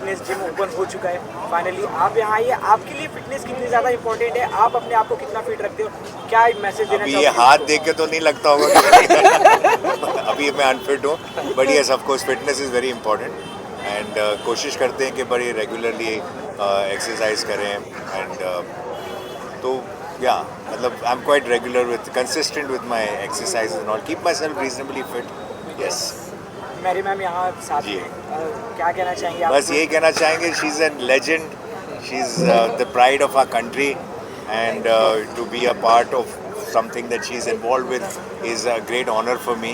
Fitness gym open हो चुका है फाइनली, आप यहाँ आइए, आपके लिए फिटनेस कितनी ज़्यादा इंपॉर्टेंट है, आप अपने आप को कितना फिट रखते हो, क्या मैसेज देना अभी चाहोगे ये हाथ उसको? देख के तो नहीं लगता होगा कि अभी मैं अनफिट हूँ, but yes of course fitness is very important and कोशिश करते हैं कि बड़ी रेगुलरली एक्सरसाइज करें एंड तो या मतलब I am quite regular with consistent with my exercise and all, keep my self reasonably fit. Yes मेरी मैम यहाँ साथ जी, में क्या कहना चाहेंगे आप? बस यही कहना चाहेंगे, she is an legend, she is the pride of our country and to be a part of something that she's involved with is a great honor for me,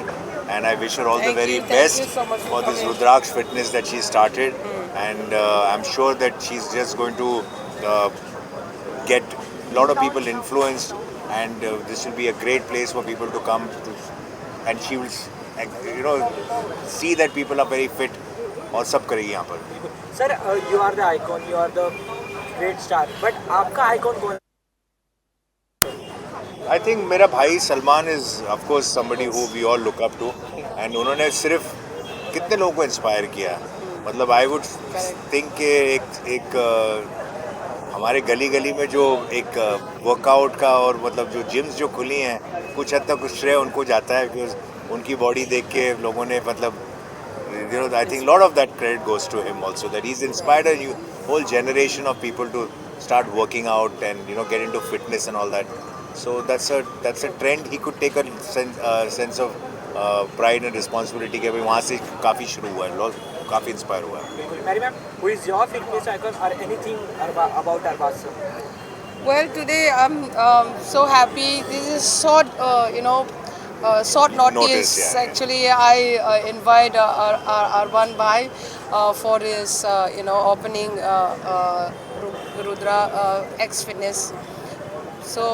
and I wish her all the very best so much for for this coming. Rudraksh Fitness that she started, and I'm sure that she's just going to uh, get a lot of people influenced, and this will be a great place for people to come to, and she will you know see that people are very fit और सब करेगी यहाँ पर। Sir you are the icon, you are the great star, but आपका icon कौन? I think मेरा भाई Salman is of course somebody who we all look up to, and उन्होंने सिर्फ कितने लोगों को इंस्पायर किया, मतलब आई वुड थिंक के एक हमारे गली गली में जो एक वर्कआउट का और मतलब जो जिम्स जो खुली हैं, कुछ हद तक श्रेय उनको जाता है, बिकॉज उनकी बॉडी देख के लोगों ने मतलब I think a lot of that credit goes to him also, that he's inspired a whole generation of people to start working out and get into fitness and all that. So that's a trend he could take a sense of pride and responsibility कि भाई वहाँ से काफ़ी शुरू हुआ है, लोग काफ़ी इंस्पायर हुआ है। बिल्कुल मेरी ma'am, who is your fitness icon और anything about Arbaaz sir? Well, today I'm so happy. This is short, short notice. Yeah. Actually, I invite Arban Bhai for his, opening Rudra X Fitness. So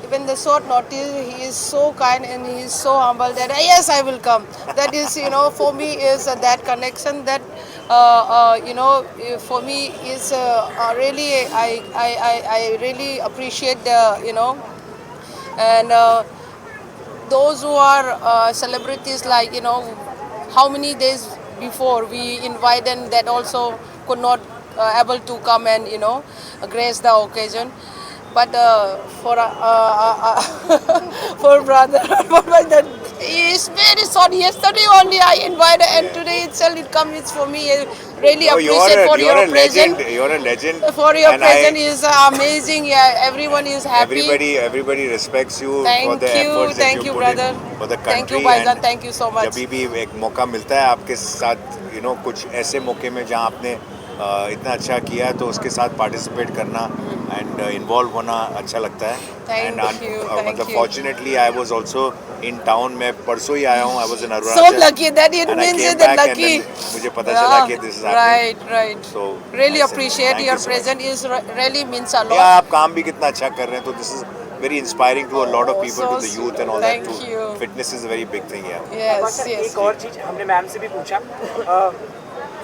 even the short notice, he is so kind and he is so humble that yes, I will come. That is, for me is that connection that for me is really I really appreciate the and those who are celebrities, like how many days before we invite them that also could not able to come and grace the occasion. But for brother, that is very sorry. Yesterday only I invited, and today itself it comes. It's for me. I really No, appreciate for your present. You're a legend. For your and present is amazing. Yeah, everyone is happy. Everybody respects you for Thank the you, efforts that thank you you, put brother. in for the country. Thank you, Baijan. and Thank you so much. जब भी एक मौका मिलता है आपके साथ, कुछ ऐसे मौके में जहाँ आपने इतना अच्छा किया है, तो उसके साथ पार्टिसिपेट करना एंड इन्वॉल्व होना अच्छा लगता है। Thank you, thank मतलब you. Fortunately I was also in town, मैं परसों ही आया हूँ, I was in So Arunachal, lucky that it and I means came that back and lucky. then मुझे पता चला कि this is happening. Right. So Really I said, appreciate thank your you so much. presence. Is really means a या lot. आप काम भी कितना अच्छा कर रहे हैं, तो this is very inspiring to a lot of people, to the youth and all that, Thank to you. Fitness is a very big thing. Yes, sir yes. एक और चीज़ हमने मैम से भी पूछा,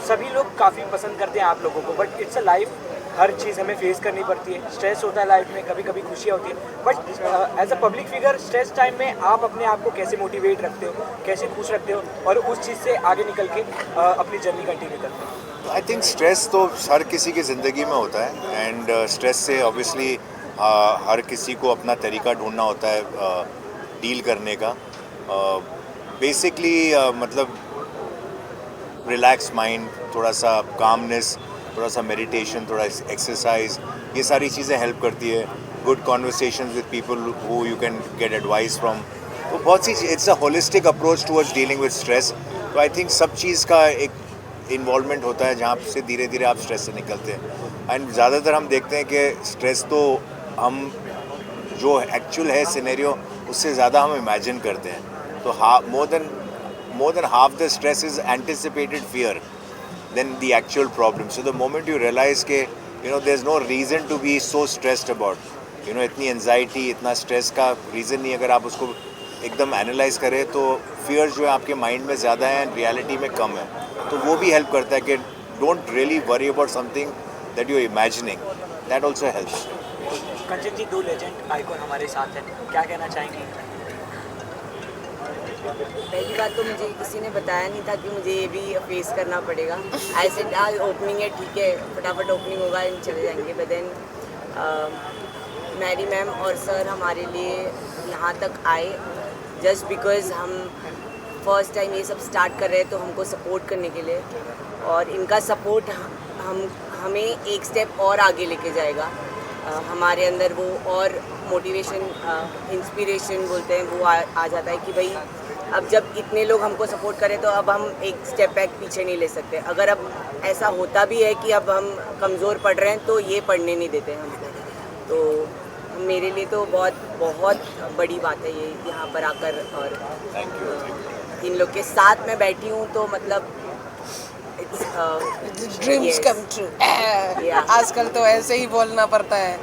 सभी लोग काफ़ी पसंद करते हैं आप लोगों को, बट इट्स अ लाइफ, हर चीज़ हमें फेस करनी पड़ती है, स्ट्रेस होता है लाइफ में, कभी कभी खुशियाँ होती है, but as a public figure stress time में आप अपने आप को कैसे मोटिवेट रखते हो, कैसे खुश रखते हो और उस चीज़ से आगे निकल के अपनी जर्नी कंटिन्यू करते हो? आई थिंक स्ट्रेस तो हर किसी की ज़िंदगी में होता है, एंड स्ट्रेस से ऑब्वियसली हर किसी को अपना तरीका ढूंढना होता है डील करने का। बेसिकली मतलब रिलैक्स माइंड, थोड़ा सा कामनेस, थोड़ा सा मेडिटेशन, थोड़ा एक्सरसाइज, ये सारी चीज़ें हेल्प करती है। Good conversation with people who you can get advice from, तो बहुत सी, it's a holistic approach towards dealing with stress. तो आई थिंक सब चीज़ का एक इन्वॉल्वमेंट होता है जहाँ से धीरे धीरे आप स्ट्रेस से निकलते हैं। एंड ज़्यादातर हम देखते हैं कि स्ट्रेस तो हम जो एक्चुअल है सिनेरियो, उससे ज़्यादा हम इमेजिन करते हैं। तो more than half the stress is anticipated fear than the actual problem. So the moment you realize कि there's no reason to be so stressed about, इतनी एंजाइटी, इतना स्ट्रेस का रीज़न नहीं, अगर आप उसको एकदम एनालाइज करें तो फियर जो है आपके माइंड में ज़्यादा है एंड रियलिटी में कम है। तो वो भी हेल्प करता है कि don't really worry about something that you are imagining, that also helps. Kanchan ji, दो लेजेंड आइकॉन हमारे साथ हैं, क्या कहना चाहेंगे? पहली बात तो मुझे किसी ने बताया नहीं था कि मुझे ये भी फेस करना पड़ेगा। ऐसे आज ओपनिंग है, ठीक है, फटाफट ओपनिंग होगा, हम चले जाएंगे। बट देन मैरी मैम और सर हमारे लिए यहाँ तक आए जस्ट बिकॉज हम फर्स्ट टाइम ये सब स्टार्ट कर रहे हैं, तो हमको सपोर्ट करने के लिए, और इनका सपोर्ट हमें एक स्टेप और आगे लेके जाएगा। हमारे अंदर वो और मोटिवेशन, इंस्पिरेशन बोलते हैं, वो आ जाता है कि भाई अब जब इतने लोग हमको सपोर्ट करें तो अब हम एक स्टेप बैक पीछे नहीं ले सकते। अगर अब ऐसा होता भी है कि अब हम कमज़ोर पड़ रहे हैं तो ये पढ़ने नहीं देते हमको। तो मेरे लिए तो बहुत बहुत बड़ी बात है ये यहाँ पर आकर, और इन लोग के साथ मैं बैठी हूँ तो मतलब ड्रीम्स कम ट्रू। आजकल तो ऐसे ही बोलना पड़ता है।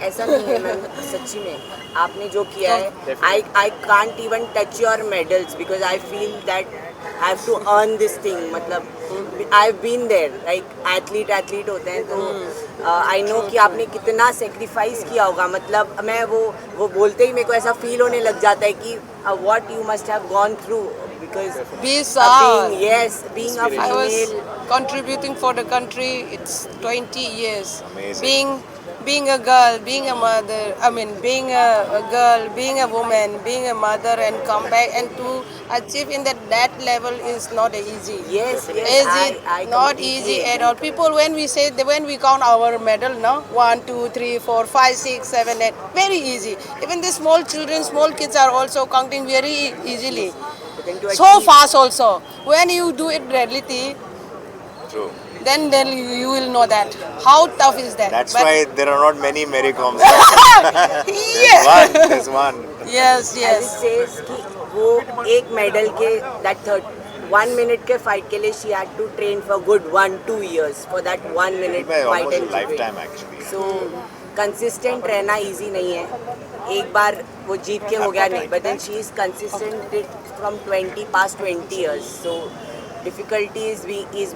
ऐसा नहीं है मैम, सच्ची में आपने जो किया है, I can't even touch your medals because I feel that I have to earn this thing. मतलब I have been there, like athlete होते हैं तो आई नो कि आपने कितना सेक्रीफाइस किया होगा। मतलब मैं वो बोलते ही मेरे को ऐसा फील होने लग जाता है कि what you must have gone through because being a I was female, contributing for the country. It's 20 years. Amazing. Being a girl, being a mother. I mean, being a girl, being a woman, being a mother, and come back and to achieve in that level is not easy. yes, I Not easy at all. People, when we count our medal, no, 1, 2, 3, 4, 5, 6, 7, 8, very easy. Even the small kids are also counting very easily. So fast also. When you do it reality, True. then you will know that how tough is that. That's But why there are not many Mary Coms. yes, There's one. yes. as it says कि वो एक medal के that 1 minute के fight के लिए she had to train for good 1-2 years for that 1 minute fight Almost a and lifetime actually. so consistent रहना easy नहीं है। एक बार वो जीत के हो गया नहीं, but then she is consistent from 20 years. So difficulty is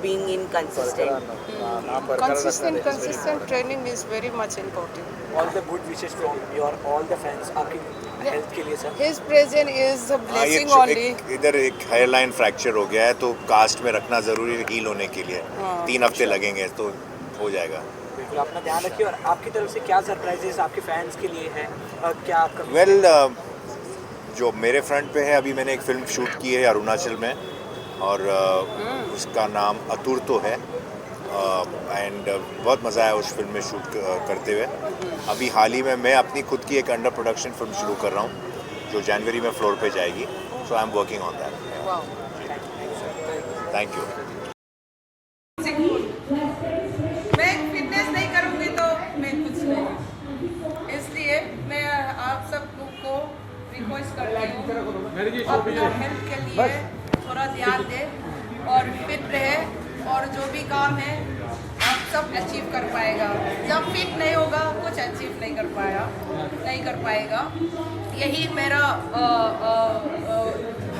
being inconsistent. Consistent training is very much important. All the good wishes from all the fans आपकी हेल्थ के लिए sir. His presence is a blessing only. इधर एक hairline fracture हो गया है तो cast में रखना जरूरी है हील होने के लिए। 3 हफ्ते लगेंगे तो हो जाएगा। बिल्कुल अपना ध्यान रखिए। और आपकी तरफ से क्या सरप्राइजेस आपके फैंस के लिए है? क्या आपका जो मेरे फ्रंट पे है, अभी मैंने एक फिल्म शूट की है अरुणाचल में और उसका नाम अतुर्तो है एंड बहुत मज़ा आया उस फिल्म में शूट करते हुए। अभी हाल ही में मैं अपनी खुद की एक अंडर प्रोडक्शन फिल्म शुरू कर रहा हूँ जो जनवरी में फ्लोर पे जाएगी। So I am working on that. Thank you. मैं फिटनेस नहीं करूँगी तो मैं कुछ नहीं, इसलिए मैं आप सब लोग को रिक्वेस्ट करती हूँ अपना हेल्थ के लिए थोड़ा ध्यान दें और फिट रहे, और जो भी काम है आप सब अचीव कर पाएगा। जब फिट नहीं होगा कुछ अचीव नहीं कर पाएगा। यही मेरा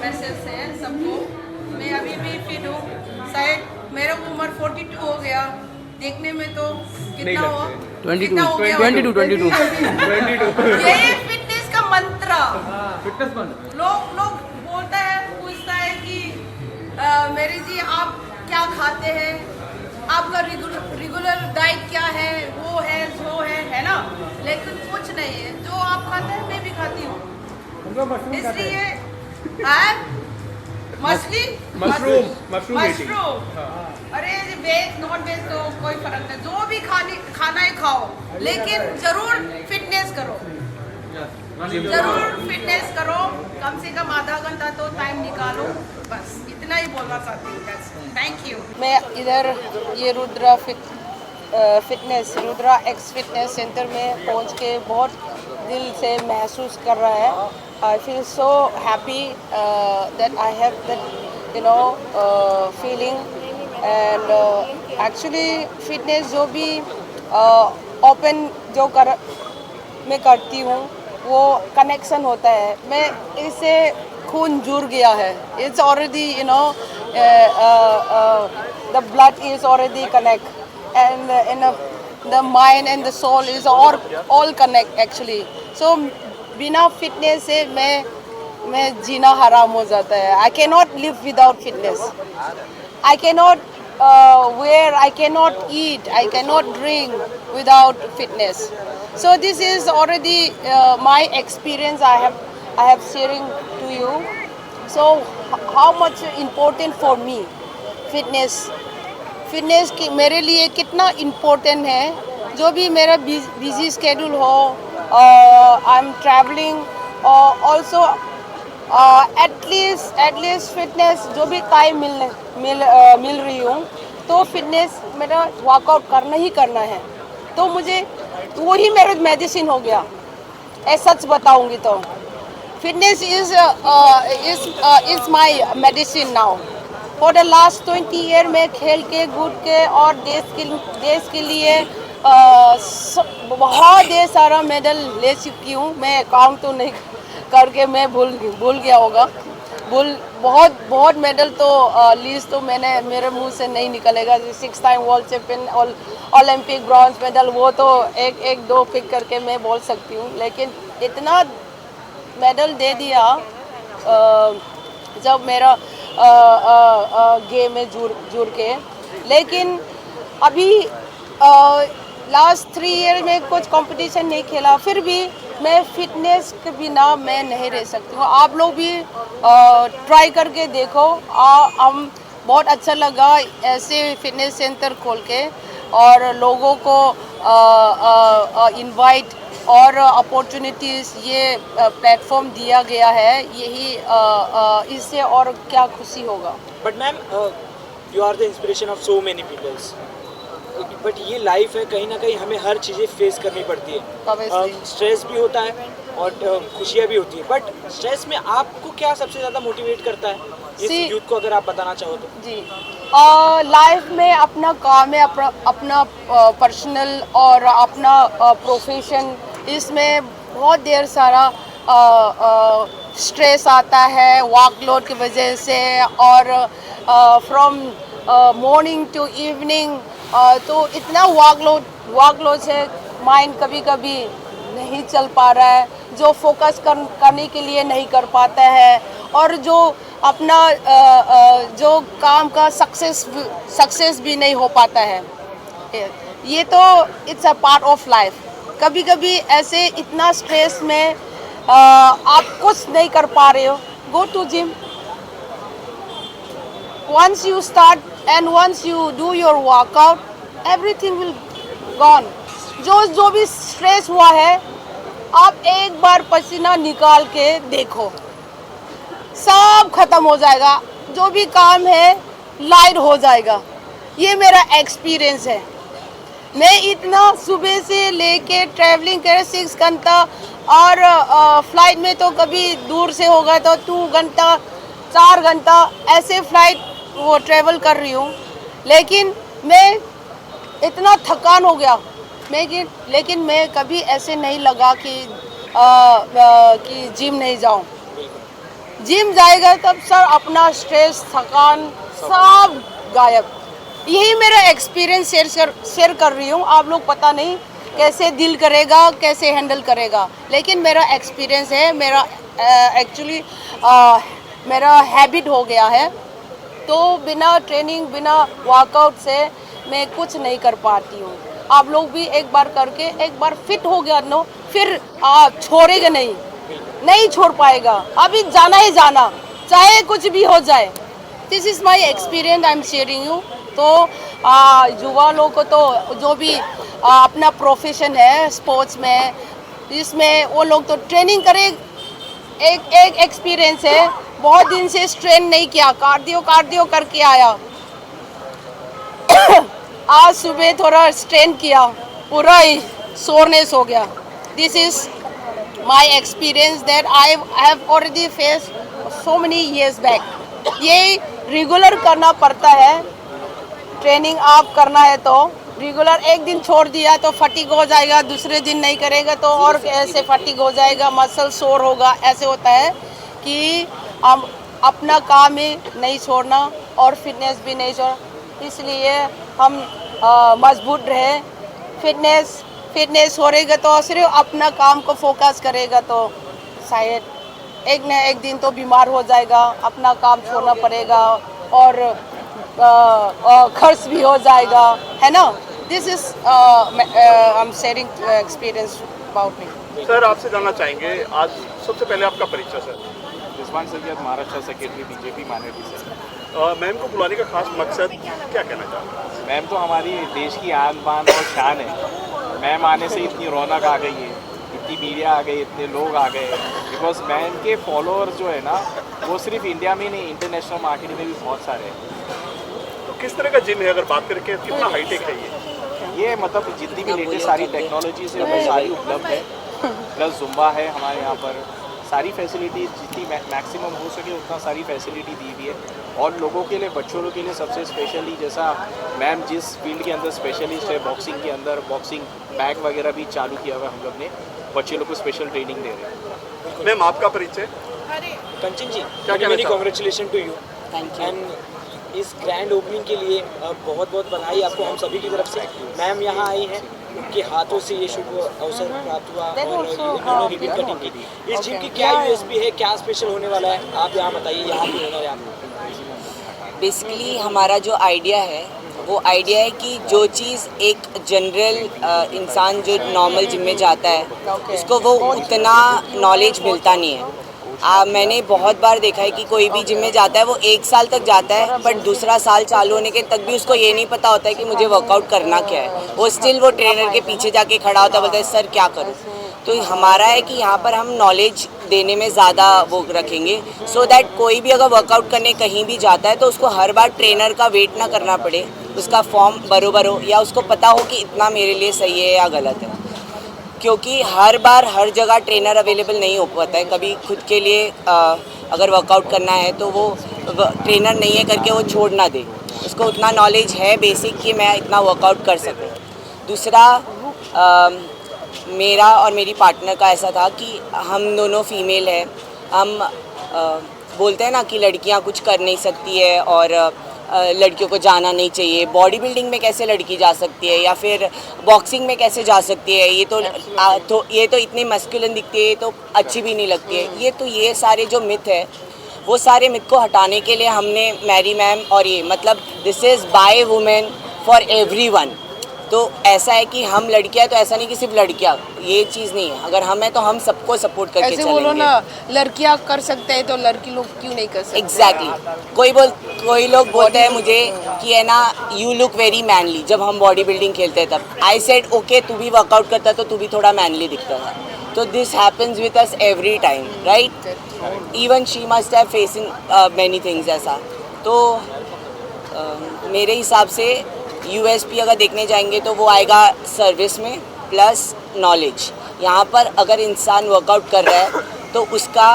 मैसेज है सबको। मैं अभी भी फिट हूँ, शायद मेरा उम्र 42 हो गया, देखने में तो कितना हुआ 22 यही फिटनेस का मंत्र। लोग बोलता है, पूछता है कि मेरी जी आप क्या खाते हैं, आपका रेगुलर डाइट क्या है, वो है ना, लेकिन कुछ नहीं है। जो आप खाते हैं मैं भी खाती हूँ, इसलिए मशरूम। अरे वेज नॉन वेज तो कोई फर्क नहीं, जो भी खाना है खाओ, लेकिन जरूर फिटनेस करो, कम से कम आधा घंटा तो टाइम निकालो। बस इतना ही बोलना चाहती हूँ। Thank you. मैं इधर ये रुद्रा एक्स फिटनेस सेंटर में पहुंच के बहुत दिल से महसूस कर रहा है। I feel so happy that I have that feeling, and actually fitness जो भी open जो मैं करती हूँ वो कनेक्शन होता है। मैं इससे खून जुड़ गया है। It's already the blood is already connect, and the mind and the soul is all connect actually. So बिना फिटनेस से मैं मैं जीना हराम हो जाता है. I cannot live without fitness. I cannot wear, I cannot eat, I cannot drink without fitness. So this is already my experience I have sharing to you. So how much important for me fitness. Fitness की मेरे लिए कितना important है. जो भी मेरा busy schedule हो, I am travelling और ऑल्सो एटलीस्ट फिटनेस जो भी टाइम मिल रही हूँ तो फिटनेस मेरा वर्कआउट करना ही करना है. तो मुझे वही मेरा मेडिसिन हो गया. सच बताऊँगी तो fitness is my medicine now. For the last 20 year मैं खेल के कूद के और देश के लिए बहुत ढेर सारा मेडल ले चुकी हूँ. मैं काउंट तो नहीं करके मैं भूल गया होगा. बहुत मेडल तो लिस्ट तो मेरे मुंह से नहीं निकलेगा. 6 time world champion, Olympic bronze medal, वो तो एक दो पिक करके मैं बोल सकती हूँ. लेकिन इतना मेडल दे दिया जब मेरा गेम में जुड़ के. लेकिन अभी लास्ट 3 ईयर में कुछ कंपटीशन नहीं खेला, फिर भी मैं फिटनेस के बिना मैं नहीं रह सकती हूँ. आप लोग भी ट्राई करके देखो. हम बहुत अच्छा लगा ऐसे फिटनेस सेंटर खोल के और लोगों को इनवाइट और अपॉर्चुनिटीज़ ये प्लेटफॉर्म दिया गया है. यही इससे और क्या खुशी होगा. But ma'am, you are the inspiration of so many peoples. But ये लाइफ है, कहीं ना कहीं हमें हर चीज़ें फेस करनी पड़ती है. स्ट्रेस भी होता है और खुशियाँ भी होती है. बट स्ट्रेस में आपको क्या सबसे ज़्यादा मोटिवेट करता है इस यूथ को, अगर आप बताना चाहो तो? जी, लाइफ में अपना काम है, अपना पर्सनल और अपना प्रोफेशन, इसमें बहुत ढेर सारा स्ट्रेस आता है वर्कलोड की वजह से. और फ्रॉम मॉर्निंग टू इवनिंग तो इतना वर्कलोड से माइंड कभी कभी नहीं चल पा रहा है, जो फोकस करने के लिए नहीं कर पाता है. और जो अपना जो काम का सक्सेस भी नहीं हो पाता है. ये तो it's a part of life. कभी कभी ऐसे इतना स्ट्रेस में आप कुछ नहीं कर पा रहे हो, go to gym. Once you start and once you do your workout, everything will gone. जो भी स्ट्रेस हुआ है, आप एक बार पसीना निकाल के देखो, सब खत्म हो जाएगा. जो भी काम है लाइट हो जाएगा. ये मेरा एक्सपीरियंस है. मैं इतना सुबह से लेके ट्रैवलिंग करे 6 घंटा और फ्लाइट में तो कभी दूर से होगा तो 2 घंटा 4 घंटा ऐसे फ्लाइट वो ट्रैवल कर रही हूँ. लेकिन मैं इतना थकान हो गया. लेकिन मैं कभी ऐसे नहीं लगा कि जिम नहीं जाऊँ. जिम जाएगा तब सर अपना स्ट्रेस थकान सब गायब. यही मेरा एक्सपीरियंस शेयर कर रही हूँ. आप लोग पता नहीं कैसे डील करेगा, कैसे हैंडल करेगा, लेकिन मेरा एक्सपीरियंस है. मेरा एक्चुअली मेरा हैबिट हो गया है. तो बिना ट्रेनिंग, बिना वर्कआउट से मैं कुछ नहीं कर पाती हूँ. आप लोग भी एक बार करके एक बार फिट हो गया नो, फिर आप छोड़ेगा नहीं छोड़ पाएगा. अभी जाना ही जाना, चाहे कुछ भी हो जाए. This is my experience I am sharing you. तो युवा लोगों को तो जो भी अपना प्रोफेशन है स्पोर्ट्स में, इसमें वो लोग तो ट्रेनिंग करें. एक एक्सपीरियंस है, बहुत दिन से स्ट्रेन नहीं किया, कार्डियो करके आया. आज सुबह थोड़ा स्ट्रेन किया, पूरा ही सोरनेस हो गया. This is my experience that I have already face so many years back. ये रेगुलर करना पड़ता है. ट्रेनिंग आप करना है तो रेगुलर, एक दिन छोड़ दिया तो फटीग हो जाएगा, दूसरे दिन नहीं करेगा तो और ऐसे फटीग हो जाएगा, मसल सोर होगा. ऐसे होता है कि हम अपना काम ही नहीं छोड़ना और फिटनेस भी नहीं छोड़ना. इसलिए हम मजबूत रहे. फिटनेस हो रहेगा तो सिर्फ अपना काम को फोकस करेगा तो शायद एक न एक दिन तो बीमार हो जाएगा, अपना काम छोड़ना पड़ेगा और खर्च भी हो जाएगा, है ना। This is I am sharing experience about me. Sir आपसे जानना चाहेंगे, आज सबसे पहले आपका परिचय सर। Rizwan Syed, Maharashtra secretary BJP minority cell. Ma'am को बुलाने का खास मकसद क्या कहना चाहते हैं? मैम तो हमारी देश की आन बान और शान है। मैम आने से इतनी रौनक आ गई है, इतनी मीडिया आ गई, इतने लोग आ गए, बिकॉज मैम के फॉलोअर जो है ना वो सिर्फ इंडिया में नहीं, इंटरनेशनल मार्केट में भी बहुत सारे हैं। तो किस तरह का जिम है, अगर बात करके कितना हाईटेक है ये मतलब जितनी भी लेटेस्ट सारी टेक्नोलॉजीज है वो सारी उपलब्ध है, प्लस जुम्बा है हमारे यहाँ पर, सारी फैसिलिटी जितनी मैक्सिमम हो सके उतना सारी फैसिलिटी दी हुई है। और लोगों के लिए, बच्चों के लिए सबसे स्पेशली, जैसा मैम जिस फील्ड के अंदर स्पेशलिस्ट है, बॉक्सिंग के अंदर बॉक्सिंग बैग वगैरह भी चालू किया हुआ है हम लोग ने, बच्चे लोग को स्पेशल ट्रेनिंग दे रहे हैं। मैम आपका परिचय? कंचन जी, क्या कहना चाहते? Congratulation to you thank you. And इस ग्रैंड ओपनिंग के लिए बहुत बहुत बधाई आपको हम सभी की तरफ से। मैम यहाँ आई हैं, उनके हाथों से ये शुभ अवसर प्राप्त हुआ और इन्होंने रिबन कटिंग की। इस जिम की क्या यूएसपी है, क्या स्पेशल होने वाला है, आप यहाँ बताइए, यहाँ भी होना है आपको। बेसिकली हमारा जो आइडिया है वो आइडिया है कि जो चीज़ एक जनरल इंसान जो नॉर्मल जिम में जाता है उसको वो उतना नॉलेज मिलता नहीं है। मैंने बहुत बार देखा है कि कोई भी जिम में जाता है वो 1 साल तक जाता है, बट दूसरा साल चालू होने के तक भी उसको ये नहीं पता होता है कि मुझे वर्कआउट करना क्या है। वो स्टिल वो ट्रेनर के पीछे जाके खड़ा होता है, बोलता है सर क्या करूँ। तो हमारा है कि यहाँ पर हम नॉलेज देने में ज़्यादा वो रखेंगे, सो दैट कोई भी अगर वर्कआउट करने कहीं भी जाता है तो उसको हर बार ट्रेनर का वेट ना करना पड़े, उसका फॉर्म बरोबर हो या उसको पता हो कि इतना मेरे लिए सही है या गलत है। क्योंकि हर बार हर जगह ट्रेनर अवेलेबल नहीं हो पाता है। कभी खुद के लिए अगर वर्कआउट करना है तो वो ट्रेनर नहीं है करके वो छोड़ ना दे, उसको उतना नॉलेज है बेसिक कि मैं इतना वर्कआउट कर सकूँ। दूसरा मेरा और मेरी पार्टनर का ऐसा था कि हम दोनों फीमेल हैं, हम बोलते हैं ना कि लड़कियां कुछ कर नहीं सकती है और लड़कियों को जाना नहीं चाहिए, बॉडी बिल्डिंग में कैसे लड़की जा सकती है या फिर बॉक्सिंग में कैसे जा सकती है, ये तो इतनी मस्कुलिन दिखती है, ये तो अच्छी भी नहीं लगती है। ये सारे जो मिथ है वो सारे मिथ को हटाने के लिए हमने मैरी मैम और ये मतलब this is by women for everyone. तो ऐसा है कि हम लड़कियां तो ऐसा नहीं कि सिर्फ लड़कियां, ये चीज़ नहीं है। अगर हम हैं तो हम सबको सपोर्ट करके ऐसे चलेंगे। बोलो ना, लड़कियां कर सकते हैं तो लड़की लोग क्यों नहीं कर सकते? एग्जैक्टली कोई लोग बोलते हैं मुझे कि है ना यू लुक वेरी मैनली, जब हम बॉडी बिल्डिंग खेलते हैं तब आई सेड ओके तू भी वर्कआउट करता तो तू भी थोड़ा मैनली दिखता था। तो this happens with us every time, right? Even she must have facing many things ऐसा। तो मेरे हिसाब से यूएसपी अगर देखने जाएंगे तो वो आएगा सर्विस में प्लस नॉलेज। यहाँ पर अगर इंसान वर्कआउट कर रहा है तो उसका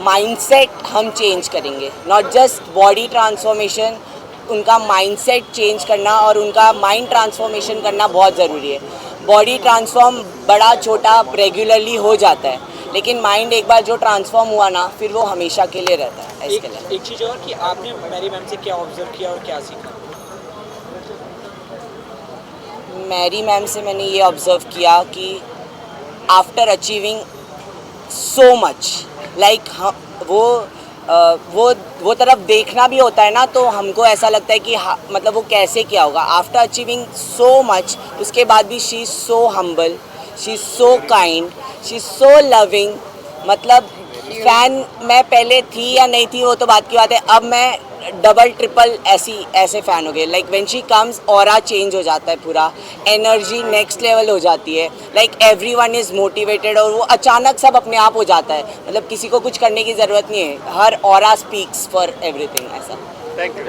माइंडसेट हम चेंज करेंगे, नॉट जस्ट बॉडी ट्रांसफॉर्मेशन, उनका माइंडसेट चेंज करना और उनका माइंड ट्रांसफॉर्मेशन करना बहुत ज़रूरी है। बॉडी ट्रांसफॉर्म बड़ा छोटा रेगुलरली हो जाता है, लेकिन माइंड एक बार जो ट्रांसफॉर्म हुआ ना फिर वो हमेशा के लिए रहता है। इसके लिए एक चीज़ और कि आपने मैरी मैम से क्या ऑब्जर्व किया और क्या सीखा? मैरी मैम से मैंने ये ऑब्ज़र्व किया कि after achieving so much like वो तरफ देखना भी होता है ना, तो हमको ऐसा लगता है कि मतलब वो कैसे क्या होगा आफ्टर अचीविंग सो मच। उसके बाद भी she is so humble, she is so kind, she is so loving. मतलब फ़ैन मैं पहले थी या नहीं थी वो तो बात की बात है, अब मैं डबल ट्रिपल ऐसे फ़ैन हो गए। Like when she comes aura change हो जाता है, पूरा एनर्जी नेक्स्ट लेवल हो जाती है। लाइक एवरीवन इज़ मोटिवेटेड और वो अचानक सब अपने आप हो जाता है, मतलब किसी को कुछ करने की ज़रूरत नहीं है, हर ऑरा स्पीक्स फॉर एवरीथिंग ऐसा। Thank you.